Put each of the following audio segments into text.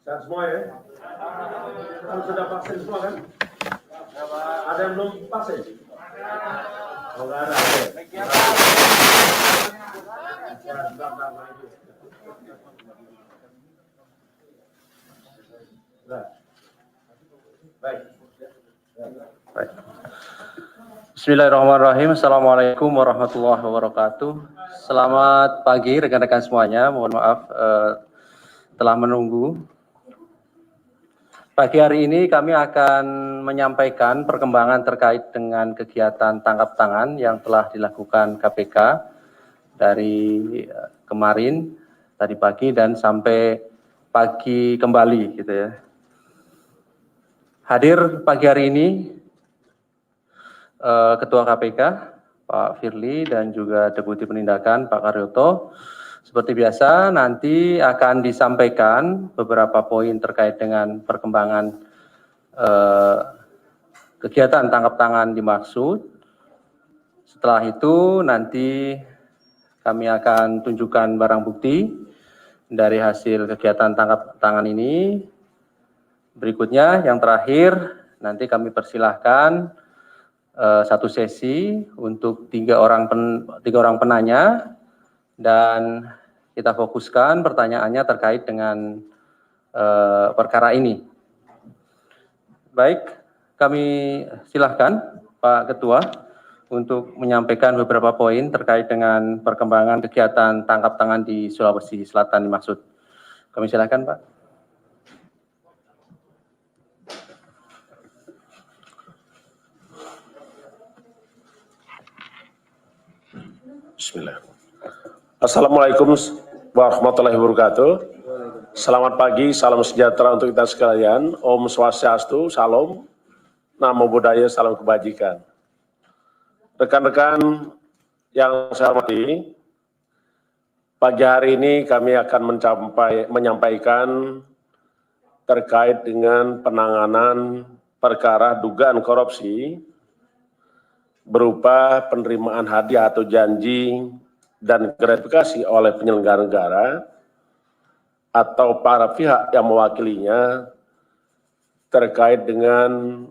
Sehat semua ya? Kan sudah vaksin semua kan? Ada yang belum vaksin? Oh, nggak ada. Baik. Bismillahirrahmanirrahim. Assalamualaikum warahmatullahi wabarakatuh. Selamat pagi rekan-rekan semuanya. Mohon maaf telah menunggu. Pagi hari ini kami akan menyampaikan perkembangan terkait dengan kegiatan tangkap tangan yang telah dilakukan KPK dari kemarin, tadi pagi dan sampai pagi kembali gitu ya. Hadir pagi hari ini Ketua KPK Pak Firly dan juga Deputi Penindakan Pak Karyoto. Seperti biasa nanti akan disampaikan beberapa poin terkait dengan perkembangan kegiatan tangkap tangan dimaksud. Setelah itu nanti kami akan tunjukkan barang bukti dari hasil kegiatan tangkap tangan ini. Berikutnya yang terakhir nanti kami persilahkan satu sesi untuk tiga orang penanya dan kita fokuskan pertanyaannya terkait dengan perkara ini. Baik, kami silahkan Pak Ketua untuk menyampaikan beberapa poin terkait dengan perkembangan kegiatan tangkap tangan di Sulawesi Selatan dimaksud. Kami silahkan Pak. Bismillah. Assalamualaikum warahmatullahi wabarakatuh. Selamat pagi, salam sejahtera untuk kita sekalian. Om Swastiastu, Salam, Namo Buddhaya, salam kebajikan. Rekan-rekan yang saya hormati, pagi hari ini kami akan menyampaikan terkait dengan penanganan perkara dugaan korupsi berupa penerimaan hadiah atau janji dan gratifikasi oleh penyelenggara negara atau para pihak yang mewakilinya terkait dengan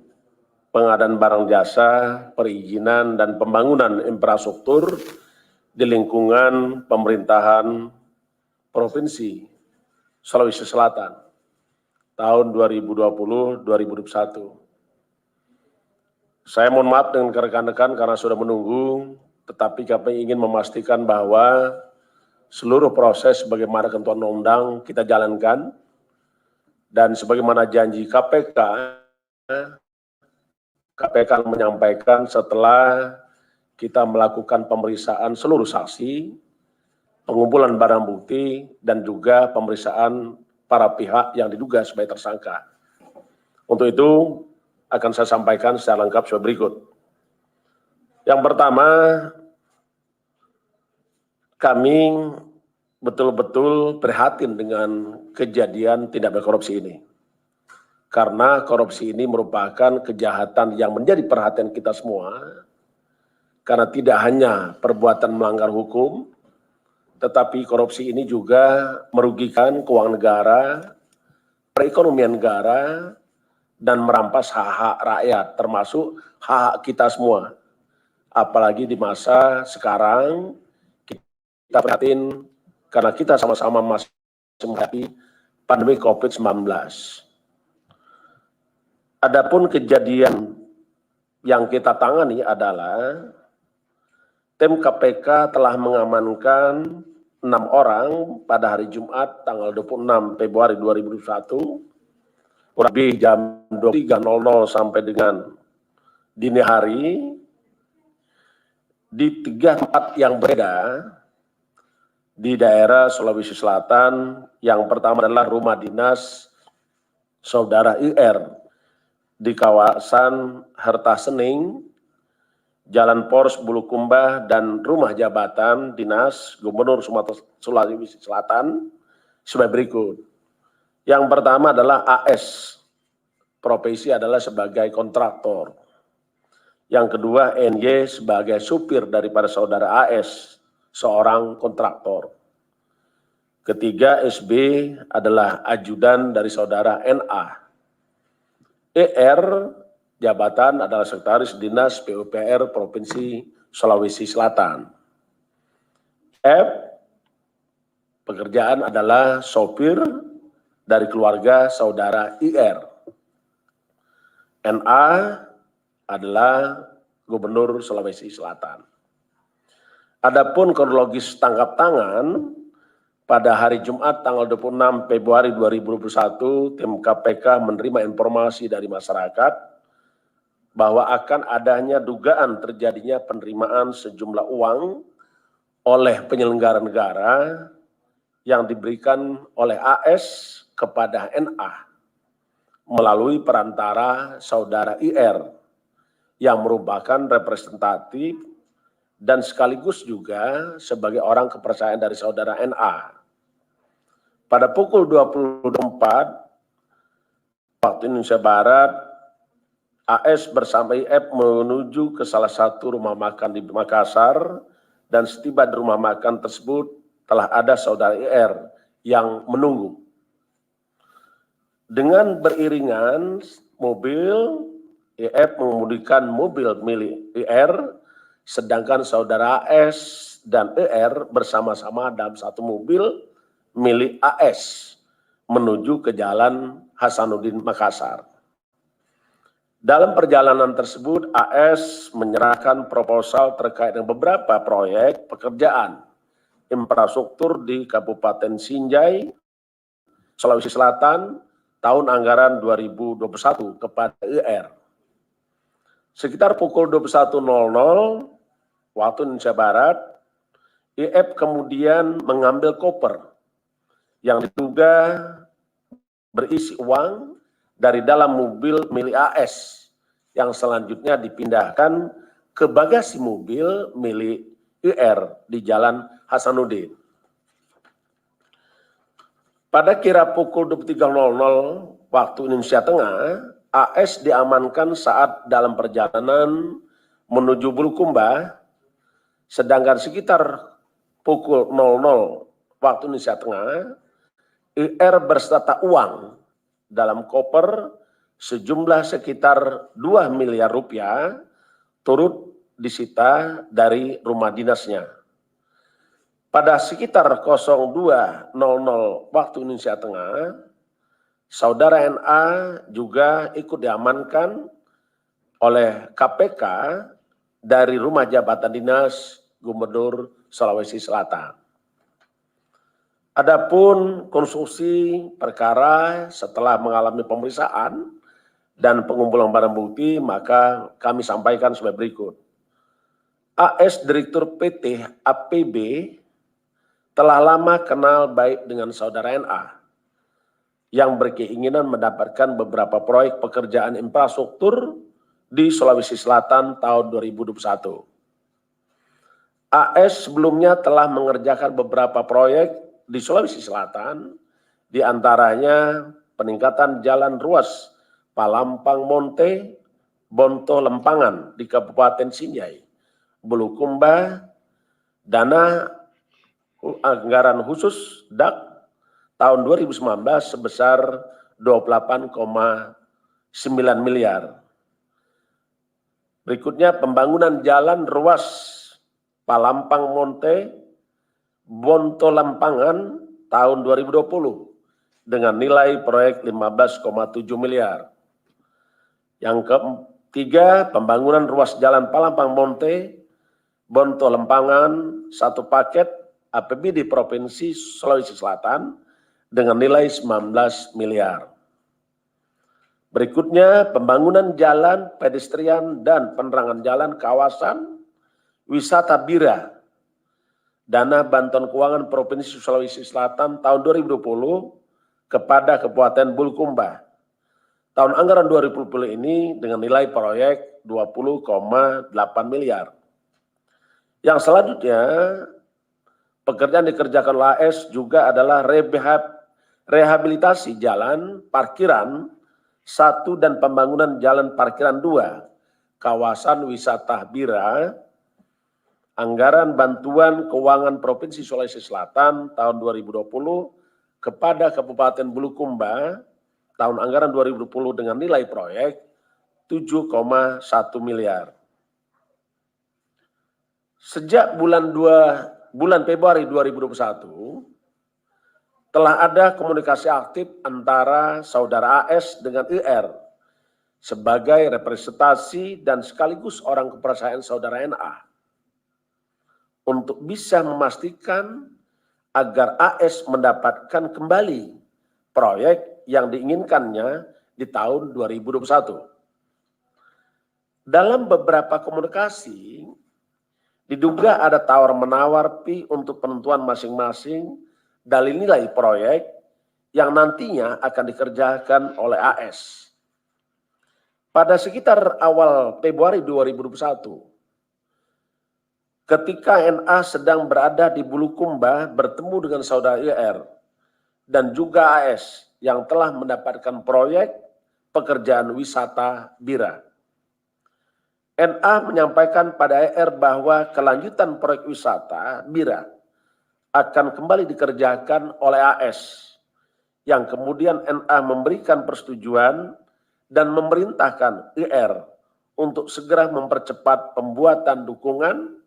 pengadaan barang jasa, perizinan, dan pembangunan infrastruktur di lingkungan pemerintahan Provinsi Sulawesi Selatan tahun 2020-2021. Saya mohon maaf dengan rekan-rekan karena sudah menunggu, tetapi kami ingin memastikan bahwa seluruh proses sebagaimana ketentuan undang kita jalankan dan sebagaimana janji KPK menyampaikan setelah kita melakukan pemeriksaan seluruh saksi, pengumpulan barang bukti, dan juga pemeriksaan para pihak yang diduga sebagai tersangka. Untuk itu akan saya sampaikan secara lengkap sebagai berikut. Yang pertama, kami betul-betul prihatin dengan kejadian tindak pidana korupsi ini. Karena korupsi ini merupakan kejahatan yang menjadi perhatian kita semua, karena tidak hanya perbuatan melanggar hukum, tetapi korupsi ini juga merugikan keuangan negara, perekonomian negara, dan merampas hak-hak rakyat, termasuk hak kita semua. Apalagi di masa sekarang, kita prihatin karena kita sama-sama masih menghadapi pandemi COVID-19. Adapun kejadian yang kita tangani adalah tim KPK telah mengamankan 6 orang pada hari Jumat tanggal 26 Februari 2021 kurang lebih jam 23.00 sampai dengan dini hari di 3 tempat yang berbeda di daerah Sulawesi Selatan. Yang pertama adalah rumah dinas Saudara IR di kawasan Harta Sening, Jalan Poros Bulukumba, dan rumah jabatan dinas Gubernur Sumatera Sulawesi Selatan sebagai berikut. Yang pertama adalah AS, profesi adalah sebagai kontraktor. Yang kedua NY sebagai supir daripada saudara AS, seorang kontraktor. Ketiga SB adalah ajudan dari saudara NA. ER jabatan adalah sekretaris dinas PUPR Provinsi Sulawesi Selatan. F pekerjaan adalah sopir dari keluarga saudara IR. NA adalah Gubernur Sulawesi Selatan. Adapun kronologis tangkap tangan pada hari Jumat tanggal 26 Februari 2021, tim KPK menerima informasi dari masyarakat bahwa akan adanya dugaan terjadinya penerimaan sejumlah uang oleh penyelenggara negara yang diberikan oleh AS kepada NA melalui perantara saudara IR yang merupakan representatif dan sekaligus juga sebagai orang kepercayaan dari saudara NA. Pada pukul 24 waktu Indonesia Barat, AS bersama IF menuju ke salah satu rumah makan di Makassar, dan setiba di rumah makan tersebut telah ada saudara IR yang menunggu. Dengan beriringan mobil, IF mengemudikan mobil milik IR, sedangkan saudara AS dan IR bersama-sama dalam satu mobil milik AS menuju ke Jalan Hasanuddin Makassar. Dalam perjalanan tersebut, AS menyerahkan proposal terkait dengan beberapa proyek pekerjaan infrastruktur di Kabupaten Sinjai, Sulawesi Selatan, tahun anggaran 2021 kepada IR. Sekitar pukul 21.00 waktu Indonesia Barat, IF kemudian mengambil koper yang diduga berisi uang dari dalam mobil milik AS yang selanjutnya dipindahkan ke bagasi mobil milik IR di Jalan Hasanuddin. Pada kira pukul 23.00 waktu Indonesia Tengah, AS diamankan saat dalam perjalanan menuju Bulukumba, sedangkan sekitar pukul 00 waktu Indonesia Tengah, IR berserta uang dalam koper sejumlah sekitar 2 miliar rupiah turut disita dari rumah dinasnya. Pada sekitar 02.00 waktu Indonesia Tengah, saudara NA juga ikut diamankan oleh KPK dari rumah jabatan dinas Gubernur Sulawesi Selatan. Adapun konstruksi perkara setelah mengalami pemeriksaan dan pengumpulan barang bukti, maka kami sampaikan sebagai berikut. AS Direktur PT APB telah lama kenal baik dengan saudara NA yang berkeinginan mendapatkan beberapa proyek pekerjaan infrastruktur di Sulawesi Selatan tahun 2021. AS sebelumnya telah mengerjakan beberapa proyek di Sulawesi Selatan, di antaranya peningkatan jalan ruas Palampang Monte, Bonto Lempangan di Kabupaten Sinjai, Bulukumba, dana anggaran khusus DAK tahun 2019 sebesar 28,9 miliar. Berikutnya pembangunan jalan ruas Palampang Monte, Bonto Lempangan tahun 2020 dengan nilai proyek 15,7 miliar. Yang ketiga, pembangunan ruas jalan Palampang Monte, Bonto Lempangan, satu paket APBD Provinsi Sulawesi Selatan dengan nilai 19 miliar. Berikutnya, pembangunan jalan pedestrian dan penerangan jalan kawasan wisata Bira dana bantuan keuangan Provinsi Sulawesi Selatan tahun 2020 kepada Kabupaten Bulukumba. Tahun anggaran 2020 ini dengan nilai proyek 20,8 miliar. Yang selanjutnya, pekerjaan dikerjakan oleh AS juga adalah rehabilitasi jalan parkiran 1 dan pembangunan jalan parkiran 2, kawasan wisata Bira, anggaran bantuan keuangan Provinsi Sulawesi Selatan tahun 2020 kepada Kabupaten Bulukumba tahun anggaran 2020 dengan nilai proyek 7,1 miliar. Sejak bulan Februari 2021 telah ada komunikasi aktif antara saudara AS dengan IR sebagai representasi dan sekaligus orang kepercayaan saudara NA untuk bisa memastikan agar AS mendapatkan kembali proyek yang diinginkannya di tahun 2021. Dalam beberapa komunikasi, diduga ada tawar-menawar fee untuk penentuan masing-masing dalil nilai proyek yang nantinya akan dikerjakan oleh AS. Pada sekitar awal Februari 2021, ketika NA sedang berada di Bulukumba bertemu dengan saudara IR dan juga AS yang telah mendapatkan proyek pekerjaan wisata Bira. NA menyampaikan pada IR bahwa kelanjutan proyek wisata Bira akan kembali dikerjakan oleh AS, yang kemudian NA memberikan persetujuan dan memerintahkan IR untuk segera mempercepat pembuatan dokumen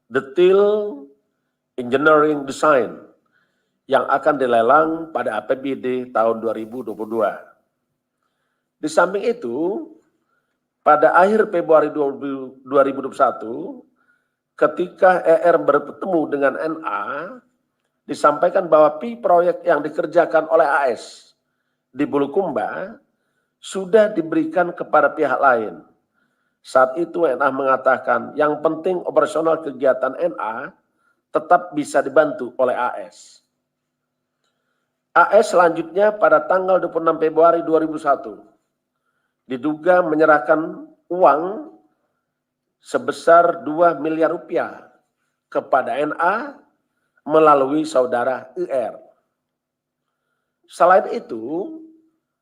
detail engineering design yang akan dilelang pada APBD tahun 2022. Di samping itu, pada akhir Februari 2021, ketika ER bertemu dengan NA, disampaikan bahwa fee proyek yang dikerjakan oleh AS di Bulukumba sudah diberikan kepada pihak lain. Saat itu NA mengatakan yang penting operasional kegiatan NA tetap bisa dibantu oleh AS. AS selanjutnya pada tanggal 26 Februari 2001 diduga menyerahkan uang sebesar 2 miliar rupiah kepada NA melalui saudara IR. Selain itu,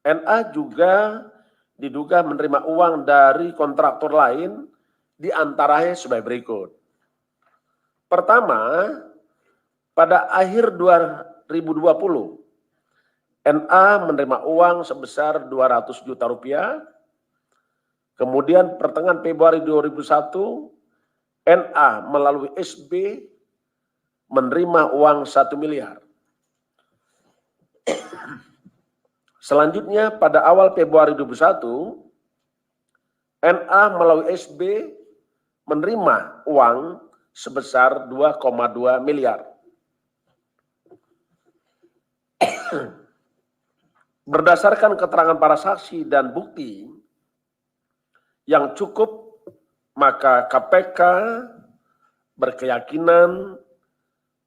NA juga diduga menerima uang dari kontraktor lain, di antaranya sebagai berikut. Pertama, pada akhir 2020, NA menerima uang sebesar 200 juta rupiah. Kemudian pertengahan Februari 2001, NA melalui SB menerima uang 1 miliar. Selanjutnya pada awal Februari 2021, NA melalui SB menerima uang sebesar 2,2 miliar. Berdasarkan keterangan para saksi dan bukti yang cukup, maka KPK berkeyakinan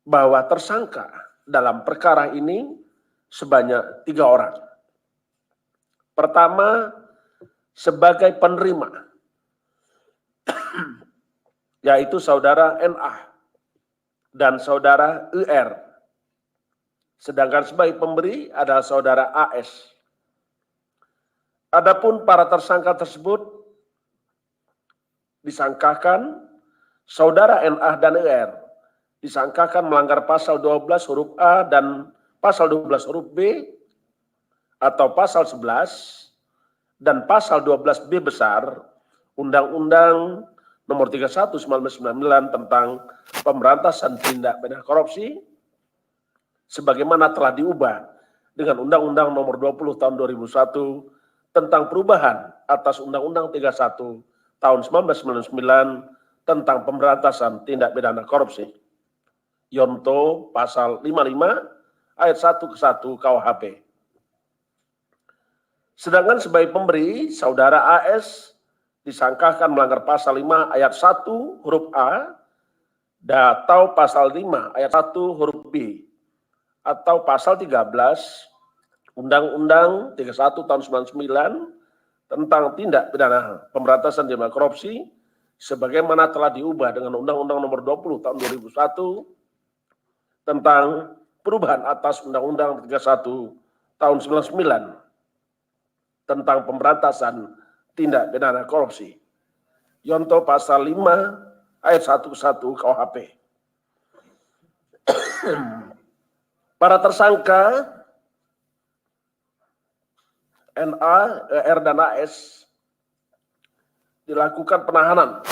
bahwa tersangka dalam perkara ini sebanyak 3 orang. Pertama, sebagai penerima, yaitu saudara NA dan saudara IR. Sedangkan sebagai pemberi adalah saudara AS. Adapun para tersangka tersebut disangkakan saudara NA dan IR disangkakan melanggar pasal 12 huruf A dan pasal 12 huruf B atau pasal 11 dan pasal 12B besar Undang-Undang Nomor 31 1999 tentang pemberantasan tindak pidana korupsi sebagaimana telah diubah dengan Undang-Undang Nomor 20 tahun 2001 tentang perubahan atas Undang-Undang 31 tahun 1999 tentang pemberantasan tindak pidana korupsi. Yonto pasal 55 ayat 1 ke 1 KUHP. Sedangkan sebagai pemberi, saudara AS disangkakan melanggar pasal 5 ayat 1 huruf A atau pasal 5 ayat 1 huruf B atau pasal 13 Undang-Undang 31 tahun 99 tentang tindak pidana pemberantasan tindak korupsi sebagaimana telah diubah dengan Undang-Undang Nomor 20 tahun 2001 tentang perubahan atas Undang-Undang 31 tahun 99 tentang pemberantasan tindak pidana korupsi. Yonto pasal 5 ayat 1 KUHP. Para tersangka NA, R, dan AS dilakukan penahanan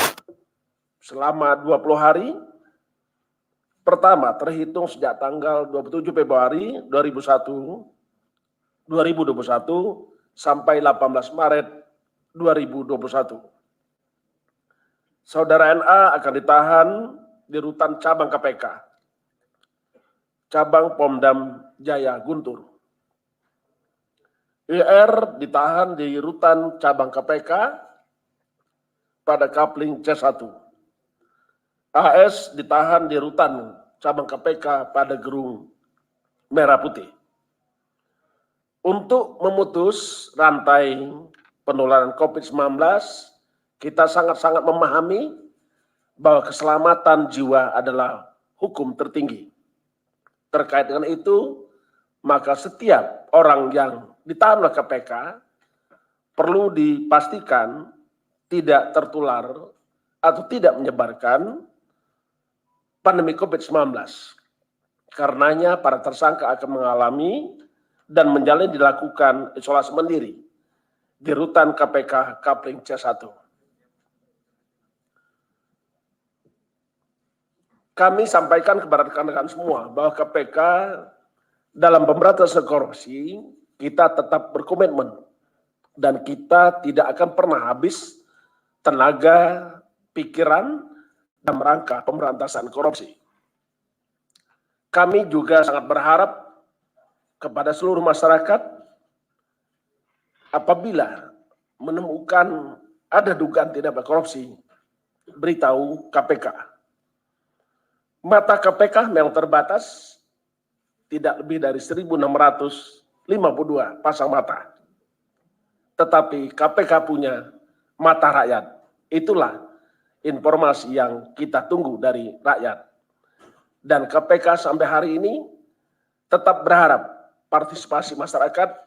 selama 20 hari. Pertama, terhitung sejak tanggal 27 Februari 2021 sampai 18 Maret 2021. Saudara NA akan ditahan di rutan cabang KPK, cabang Pomdam Jaya Guntur. IR ditahan di rutan cabang KPK pada Kapling C1. AS ditahan di rutan cabang KPK pada Gerung Merah Putih. Untuk memutus rantai penularan COVID-19, kita sangat-sangat memahami bahwa keselamatan jiwa adalah hukum tertinggi. Terkait dengan itu, maka setiap orang yang ditahan oleh KPK perlu dipastikan tidak tertular atau tidak menyebarkan pandemi COVID-19. Karenanya para tersangka akan mengalami dan menjalani dilakukan isolasi mandiri di rutan KPK Kapling C1. Kami sampaikan kepada rekan-rekan semua bahwa KPK dalam pemberantasan korupsi kita tetap berkomitmen dan kita tidak akan pernah habis tenaga, pikiran dalam rangka pemberantasan korupsi. Kami juga sangat berharap kepada seluruh masyarakat apabila menemukan ada dugaan tindak pidana korupsi, beritahu KPK. Mata KPK memang terbatas, tidak lebih dari 1.652 pasang mata. Tetapi KPK punya mata rakyat. Itulah informasi yang kita tunggu dari rakyat. Dan KPK sampai hari ini tetap berharap partisipasi masyarakat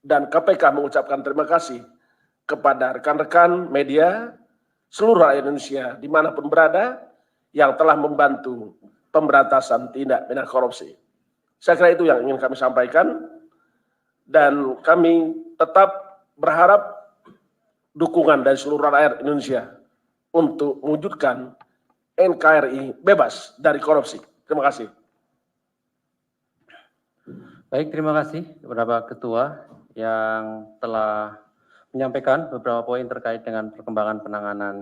dan KPK mengucapkan terima kasih kepada rekan-rekan media seluruh rakyat Indonesia dimanapun berada yang telah membantu pemberantasan tindak pidana korupsi. Saya kira itu yang ingin kami sampaikan dan kami tetap berharap dukungan dari seluruh rakyat Indonesia untuk mewujudkan NKRI bebas dari korupsi. Terima kasih. Baik, terima kasih kepada Pak Ketua yang telah menyampaikan beberapa poin terkait dengan perkembangan penanganan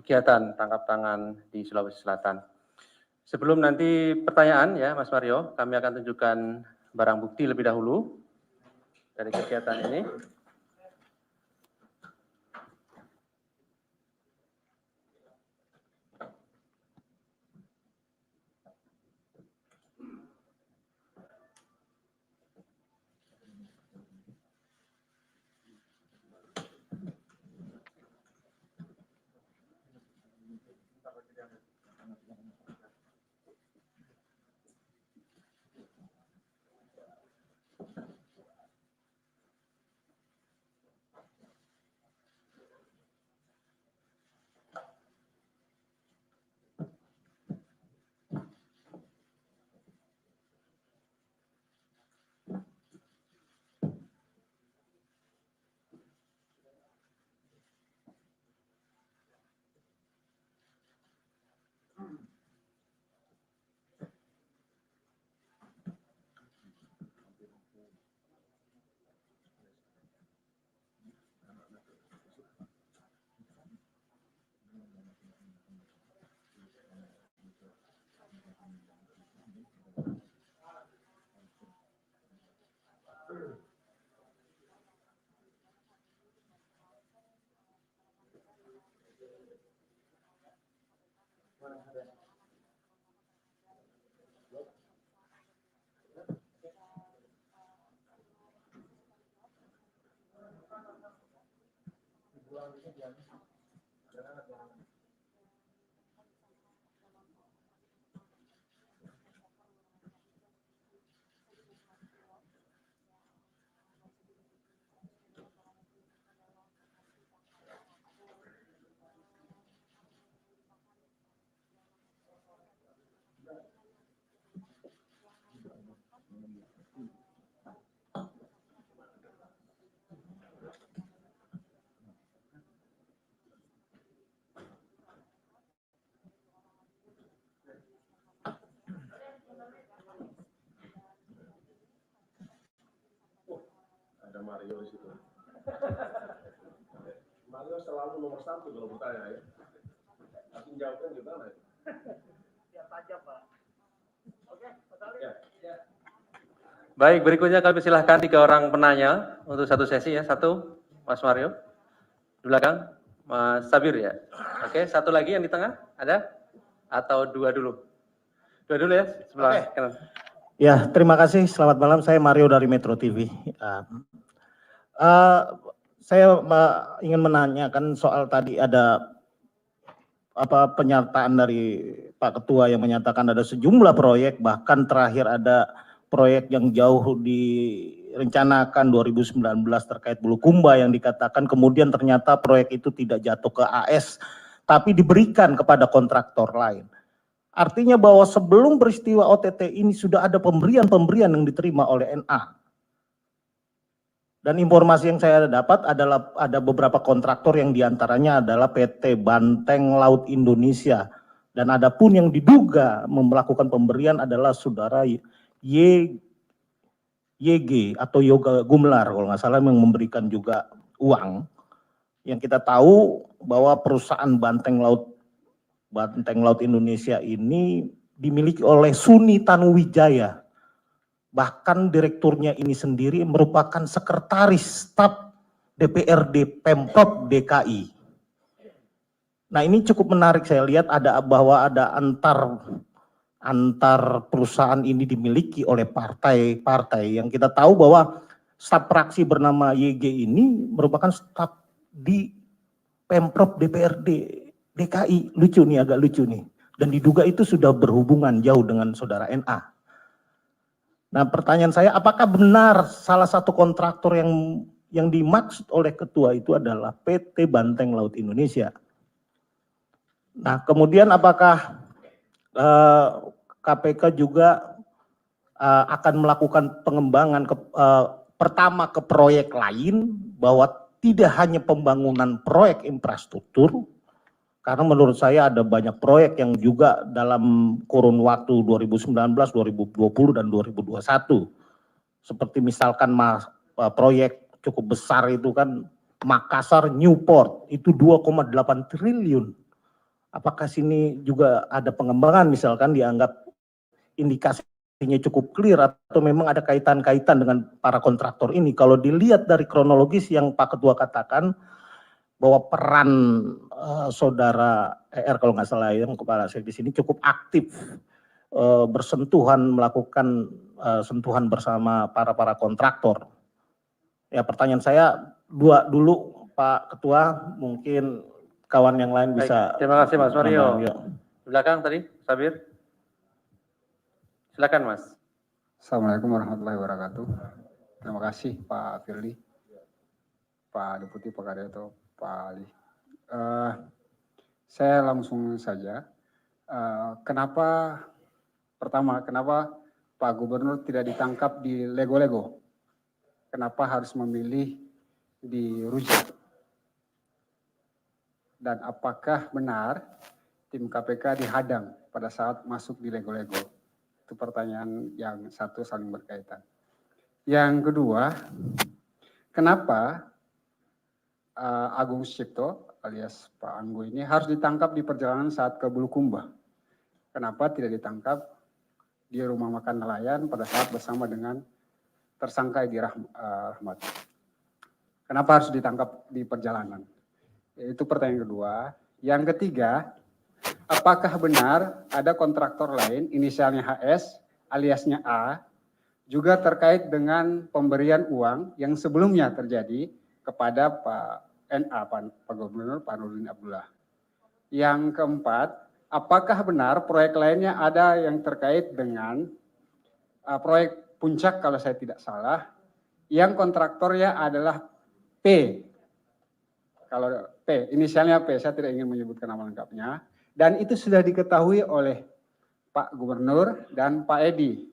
kegiatan tangkap tangan di Sulawesi Selatan. Sebelum nanti pertanyaan ya Mas Mario, kami akan tunjukkan barang bukti lebih dahulu dari kegiatan ini. Ada Mario di situ. Mario selalu nomor 1 kalau bertanya ya. Tapi jawabnya gimana? Ya tajam, Pak. Oke, Ya. Baik, berikutnya kami silahkan 3 orang penanya untuk satu sesi ya. 1, Mas Mario. Di belakang, Mas Sabir ya. Oke, 1 lagi yang di tengah, ada? Atau 2 dulu? 2 dulu ya, sebelah kanan. Ya, terima kasih. Selamat malam. Saya Mario dari Metro TV. Saya ingin menanyakan soal tadi ada pernyataan dari Pak Ketua yang menyatakan ada sejumlah proyek, bahkan terakhir ada proyek yang jauh direncanakan 2019 terkait Bulukumba yang dikatakan kemudian ternyata proyek itu tidak jatuh ke AS tapi diberikan kepada kontraktor lain. Artinya bahwa sebelum peristiwa OTT ini sudah ada pemberian yang diterima oleh NA. Dan informasi yang saya dapat adalah ada beberapa kontraktor yang diantaranya adalah PT Banteng Laut Indonesia. Dan ada pun yang diduga melakukan pemberian adalah saudara YG atau Yoga Gumlar kalau nggak salah yang memberikan juga uang. Yang kita tahu bahwa perusahaan Banteng Laut Indonesia ini dimiliki oleh Suni Tanuwijaya. Bahkan direkturnya ini sendiri merupakan sekretaris staf DPRD Pemprov DKI. Nah, ini cukup menarik saya lihat bahwa ada antar perusahaan ini dimiliki oleh partai-partai yang kita tahu bahwa staf fraksi bernama YG ini merupakan staf di Pemprov DPRD DKI. Lucu nih, agak lucu nih. Dan diduga itu sudah berhubungan jauh dengan saudara NA. Nah, pertanyaan saya, apakah benar salah satu kontraktor yang dimaksud oleh ketua itu adalah PT Banteng Laut Indonesia? Nah, kemudian apakah KPK juga akan melakukan pengembangan pertama ke proyek lain, bahwa tidak hanya pembangunan proyek infrastruktur, karena menurut saya ada banyak proyek yang juga dalam kurun waktu 2019, 2020, dan 2021. Seperti misalkan proyek cukup besar itu kan Makassar Newport, itu 2,8 triliun. Apakah sini juga ada pengembangan misalkan dianggap indikasinya cukup clear atau memang ada kaitan-kaitan dengan para kontraktor ini? Kalau dilihat dari kronologis yang Pak Ketua katakan, bahwa peran saudara ER kalau nggak salah yang kepala di sini cukup aktif bersentuhan, melakukan sentuhan bersama para kontraktor. Ya, pertanyaan saya 2 dulu Pak Ketua, mungkin kawan yang lain bisa. Baik, terima kasih Mas Mario. Di belakang tadi, Sabir. Silakan Mas. Assalamualaikum warahmatullahi wabarakatuh. Terima kasih Pak Firly, Pak Deputi, Pak Karyato, Pak Ali. Saya langsung saja. Kenapa Pak Gubernur tidak ditangkap di Lego-Lego? Kenapa harus memilih di Rujak? Dan apakah benar tim KPK dihadang pada saat masuk di Lego-Lego? Itu pertanyaan yang satu saling berkaitan. Yang kedua, kenapa Agung Sucipto alias Pak Anggo ini harus ditangkap di perjalanan saat ke Bulukumba? Kenapa tidak ditangkap di rumah makan nelayan pada saat bersama dengan tersangka Edi Rahmat? Kenapa harus ditangkap di perjalanan? Itu pertanyaan kedua. Yang ketiga, apakah benar ada kontraktor lain inisialnya HS aliasnya A juga terkait dengan pemberian uang yang sebelumnya terjadi kepada Pak NA, Pak Gubernur Pak Nurdin Abdullah. Yang keempat, apakah benar proyek lainnya ada yang terkait dengan proyek Puncak kalau saya tidak salah, yang kontraktornya adalah P. Kalau P, inisialnya P, saya tidak ingin menyebutkan nama lengkapnya. Dan itu sudah diketahui oleh Pak Gubernur dan Pak Edi.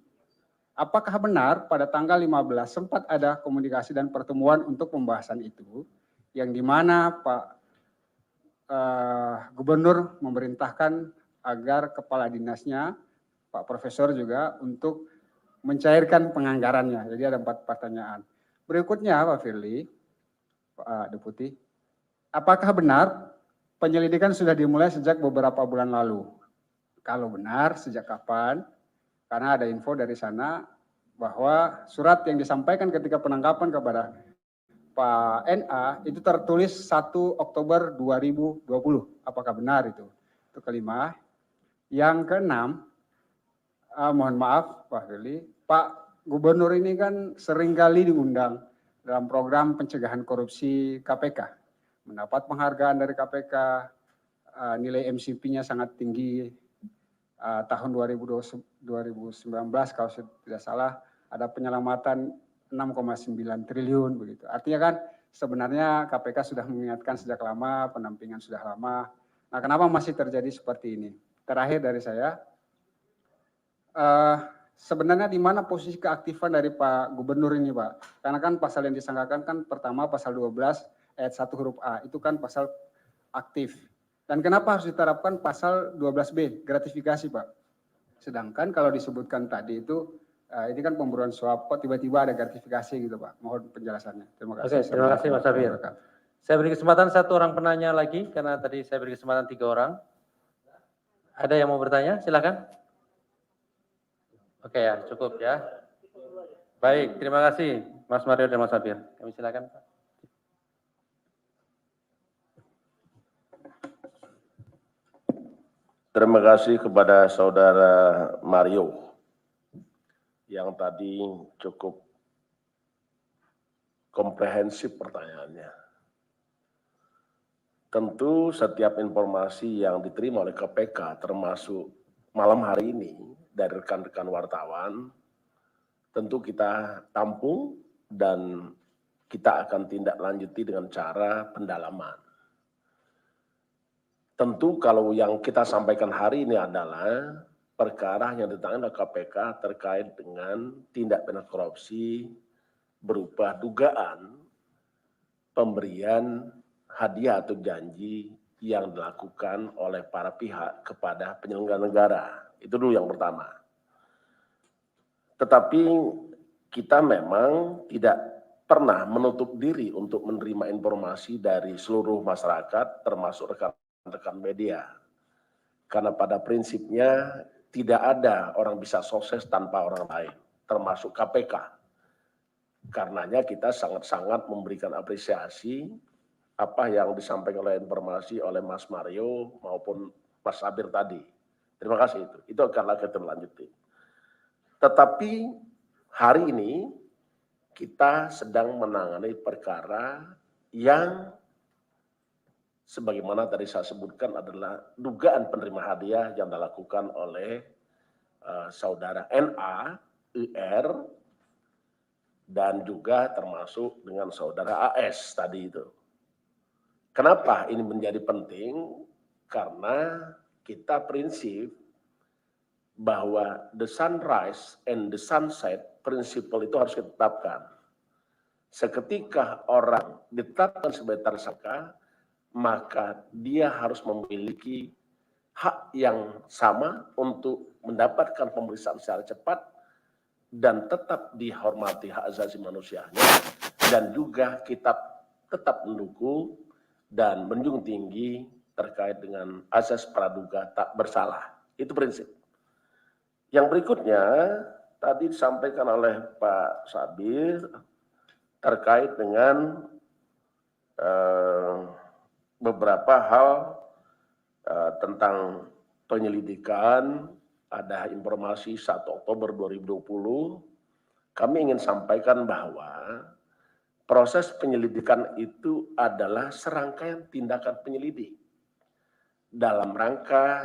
Apakah benar pada tanggal 15 sempat ada komunikasi dan pertemuan untuk pembahasan itu, yang di mana Pak Gubernur memerintahkan agar kepala dinasnya, Pak Profesor juga, untuk mencairkan penganggarannya. Jadi ada 4 pertanyaan. Berikutnya Pak Firly, Pak Deputi, apakah benar penyelidikan sudah dimulai sejak beberapa bulan lalu? Kalau benar, sejak kapan? Karena ada info dari sana bahwa surat yang disampaikan ketika penangkapan kepada Pak NA itu tertulis 1 Oktober 2020. Apakah benar itu? Itu kelima. Yang keenam, mohon maaf Pak Firly, Pak Gubernur ini kan seringkali diundang dalam program pencegahan korupsi KPK. Mendapat penghargaan dari KPK, nilai MCP-nya sangat tinggi. Tahun 2019 kalau saya tidak salah ada penyelamatan 6,9 triliun begitu. Artinya kan sebenarnya KPK sudah mengingatkan sejak lama, pendampingan sudah lama. Nah, kenapa masih terjadi seperti ini? Terakhir dari saya, sebenarnya di mana posisi keaktifan dari Pak Gubernur ini, Pak? Karena kan pasal yang disangkakan kan pertama pasal 12 ayat 1 huruf A, itu kan pasal aktif. Dan kenapa harus diterapkan pasal 12B, gratifikasi Pak? Sedangkan kalau disebutkan tadi itu, ini kan pemburuan suap, kok tiba-tiba ada gratifikasi gitu Pak? Mohon penjelasannya. Terima kasih. Oke, terima kasih Mas Safir. Saya beri kesempatan 1 orang penanya lagi, karena tadi saya beri kesempatan 3 orang. Ada yang mau bertanya? Silakan. Oke ya, cukup ya. Baik, terima kasih Mas Mario dan Mas Safir. Kami silakan Pak. Terima kasih kepada Saudara Mario yang tadi cukup komprehensif pertanyaannya. Tentu setiap informasi yang diterima oleh KPK termasuk malam hari ini dari rekan-rekan wartawan, tentu kita tampung dan kita akan tindak lanjuti dengan cara pendalaman. Tentu kalau yang kita sampaikan hari ini adalah perkara yang ditangani oleh KPK terkait dengan tindak pidana korupsi berupa dugaan pemberian hadiah atau janji yang dilakukan oleh para pihak kepada penyelenggara negara. Itu dulu yang pertama. Tetapi kita memang tidak pernah menutup diri untuk menerima informasi dari seluruh masyarakat termasuk rekan-rekan media. Karena pada prinsipnya tidak ada orang bisa sukses tanpa orang lain, termasuk KPK. Karenanya kita sangat-sangat memberikan apresiasi apa yang disampaikan oleh informasi oleh Mas Mario maupun Mas Sabir tadi. Terima kasih itu. Itu akan kita lanjuti. Tetapi hari ini kita sedang menangani perkara yang sebagaimana tadi saya sebutkan adalah dugaan penerima hadiah yang dilakukan oleh saudara NA, IR, dan juga termasuk dengan saudara AS tadi itu. Kenapa ini menjadi penting? Karena kita prinsip bahwa the sunrise and the sunset principle itu harus ditetapkan. Seketika orang ditetapkan sebagai tersangka, maka dia harus memiliki hak yang sama untuk mendapatkan pemeriksaan secara cepat dan tetap dihormati hak asasi manusianya, dan juga kita tetap mendukung dan menjunjung tinggi terkait dengan asas praduga tak bersalah. Itu prinsip. Yang berikutnya tadi disampaikan oleh Pak Sabir terkait dengan beberapa hal tentang penyelidikan, ada informasi 1 Oktober 2020, kami ingin sampaikan bahwa proses penyelidikan itu adalah serangkaian tindakan penyelidik dalam rangka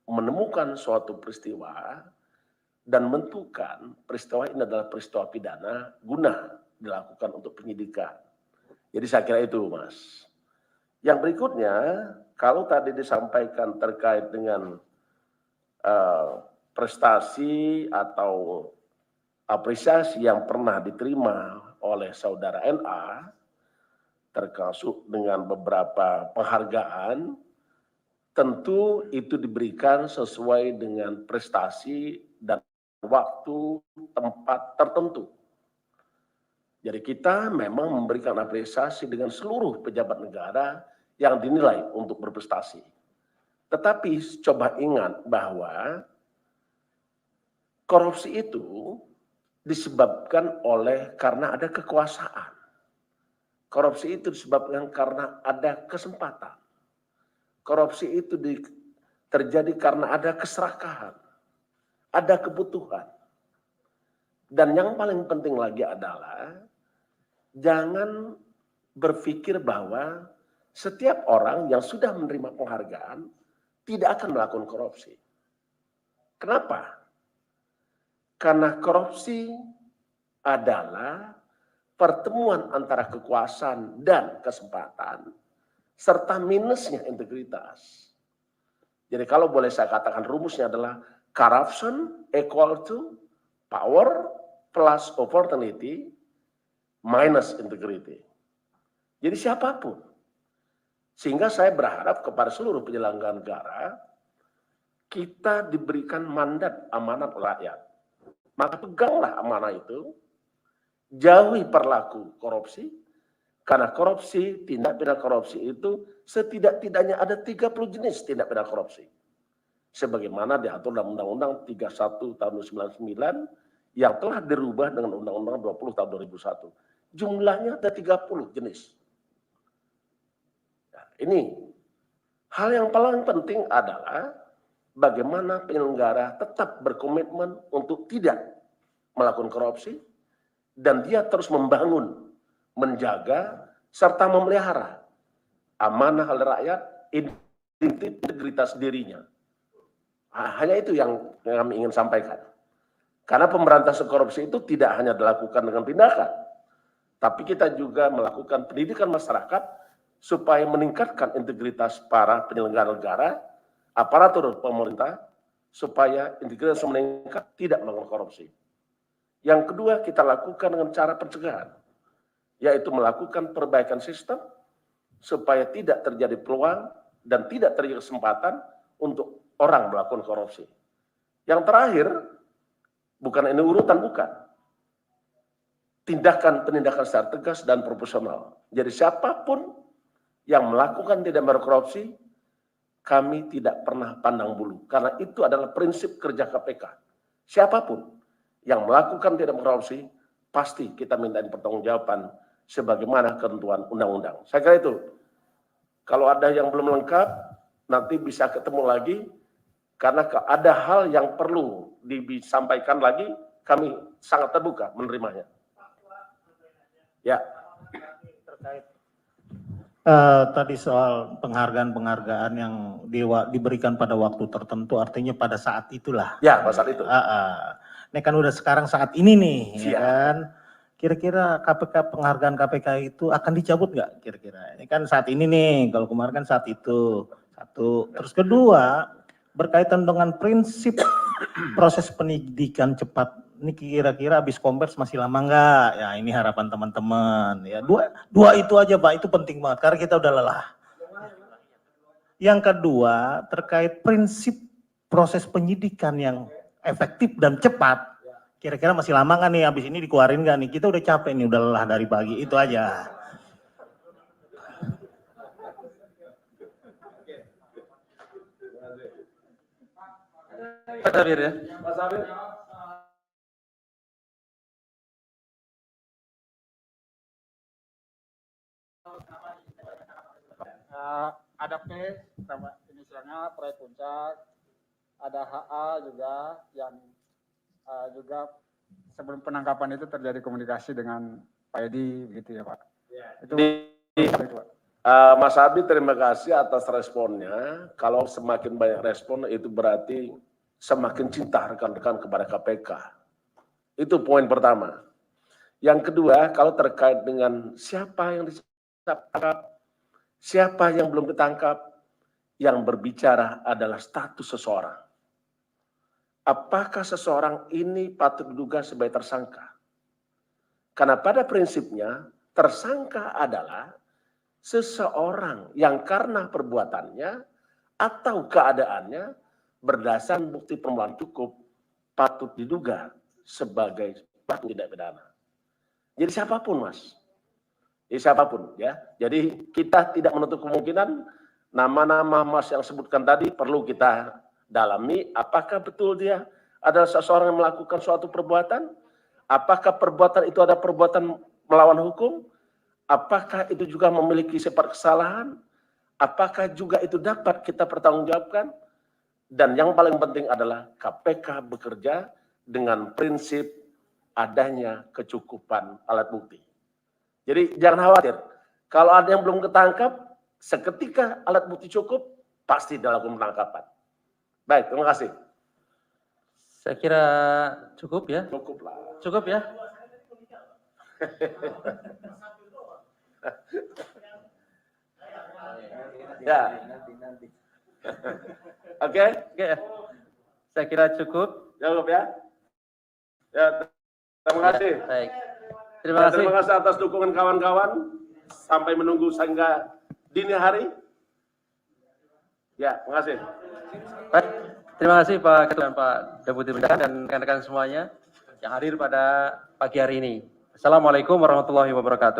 menemukan suatu peristiwa dan menentukan peristiwa ini adalah peristiwa pidana guna dilakukan untuk penyidikan. Jadi saya kira itu, Mas. Yang berikutnya, kalau tadi disampaikan terkait dengan prestasi atau apresiasi yang pernah diterima oleh saudara NA, termasuk dengan beberapa penghargaan, tentu itu diberikan sesuai dengan prestasi dan waktu, tempat tertentu. Jadi kita memang memberikan apresiasi dengan seluruh pejabat negara yang dinilai untuk berprestasi. Tetapi coba ingat bahwa korupsi itu disebabkan karena ada kekuasaan. Korupsi itu disebabkan karena ada kesempatan. Korupsi itu terjadi karena ada keserakahan, ada kebutuhan. Dan yang paling penting lagi adalah jangan berpikir bahwa setiap orang yang sudah menerima penghargaan tidak akan melakukan korupsi. Kenapa? Karena korupsi adalah pertemuan antara kekuasaan dan kesempatan, serta minusnya integritas. Jadi kalau boleh saya katakan rumusnya adalah corruption equal to power plus opportunity minus integrity. Jadi siapapun. Sehingga saya berharap kepada seluruh penyelenggara negara, kita diberikan mandat amanat rakyat. Maka peganglah amanah itu, jauhi perilaku korupsi, karena korupsi, tindak pidana korupsi itu setidak-tidaknya ada 30 jenis tindak pidana korupsi. Sebagaimana diatur dalam Undang-Undang 31 tahun 1999 yang telah dirubah dengan Undang-Undang 20 tahun 2001. Jumlahnya ada 30 jenis. Nah, ini hal yang paling penting adalah bagaimana penyelenggara tetap berkomitmen untuk tidak melakukan korupsi dan dia terus membangun, menjaga, serta memelihara amanah rakyat, integritas dirinya. Hanya itu yang kami ingin sampaikan. Karena pemberantasan korupsi itu tidak hanya dilakukan dengan tindakan, tapi kita juga melakukan pendidikan masyarakat supaya meningkatkan integritas para penyelenggara negara, aparatur pemerintah, supaya integritas meningkat, tidak melakukan korupsi. Yang kedua, kita lakukan dengan cara pencegahan, yaitu melakukan perbaikan sistem supaya tidak terjadi peluang dan tidak terjadi kesempatan untuk orang melakukan korupsi. Yang terakhir, bukan ini urutan, bukan. Tindakan-tindakan secara tegas dan proporsional. Jadi siapapun yang melakukan tindak pidana korupsi, kami tidak pernah pandang bulu. Karena itu adalah prinsip kerja KPK. Siapapun yang melakukan tindak pidana korupsi, pasti kita minta pertanggungjawaban sebagaimana ketentuan undang-undang. Saya kira itu. Kalau ada yang belum lengkap, nanti bisa ketemu lagi. Karena ada hal yang perlu disampaikan lagi, kami sangat terbuka menerimanya. Ya. Tadi soal penghargaan-penghargaan yang diberikan pada waktu tertentu, artinya pada saat itulah. Ya, pada saat itu. Ini kan udah sekarang saat ini nih, Siap. ya kan? Kira-kira penghargaan KPK itu akan dicabut nggak kira-kira? Ini kan saat ini nih, kalau kemarin kan saat itu. Satu. Terus kedua, berkaitan dengan prinsip proses penyidikan cepat. Ini kira-kira habis kompers masih lama nggak? Ya ini harapan teman-teman. Ya dua itu aja Pak, itu penting banget karena kita udah lelah. Yang kedua, terkait prinsip proses penyidikan yang efektif dan cepat. Kira-kira masih lama nggak nih, habis ini dikeluarin nggak nih? Kita udah capek nih, udah lelah dari pagi, itu aja. Pak Sabir ya. Pak Sabir. Ada P, nama inisialnya proyek puncak, ada HA juga yang juga sebelum penangkapan itu terjadi komunikasi dengan Pak Edi gitu ya Pak. Itu Pak. Mas Abi, terima kasih atas responnya. Kalau semakin banyak respon itu berarti semakin cinta rekan-rekan kepada KPK. Itu poin pertama. Yang kedua, kalau terkait dengan siapa yang ditangkap, siapa yang belum ditangkap, yang berbicara adalah status seseorang. Apakah seseorang ini patut diduga sebagai tersangka? Karena pada prinsipnya, tersangka adalah seseorang yang karena perbuatannya atau keadaannya berdasarkan bukti permulaan cukup patut diduga sebagai pelaku tindak pidana. Jadi siapapun, Mas. Jadi siapapun ya. Jadi kita tidak menutup kemungkinan nama-nama Mas yang sebutkan tadi perlu kita dalami apakah betul dia adalah seseorang yang melakukan suatu perbuatan, apakah perbuatan itu ada perbuatan melawan hukum, apakah itu juga memiliki sifat kesalahan, apakah juga itu dapat kita pertanggungjawabkan, dan yang paling penting adalah KPK bekerja dengan prinsip adanya kecukupan alat bukti. Jadi jangan khawatir, kalau ada yang belum ketangkap, seketika alat bukti cukup, pasti dilakukan penangkapan. Baik, terima kasih. Saya kira cukup ya. Cukup lah. Cukup ya. Ya. Oke. Oke. Saya kira cukup. Cukup ya. Ya, terima kasih. Baik. Terima kasih. Terima kasih atas dukungan kawan-kawan. Sampai menunggu sehingga dini hari. Ya, terima kasih. Baik. Terima kasih Pak Ketua dan Pak Deputi Bendahara dan rekan-rekan semuanya yang hadir pada pagi hari ini. Assalamualaikum warahmatullahi wabarakatuh.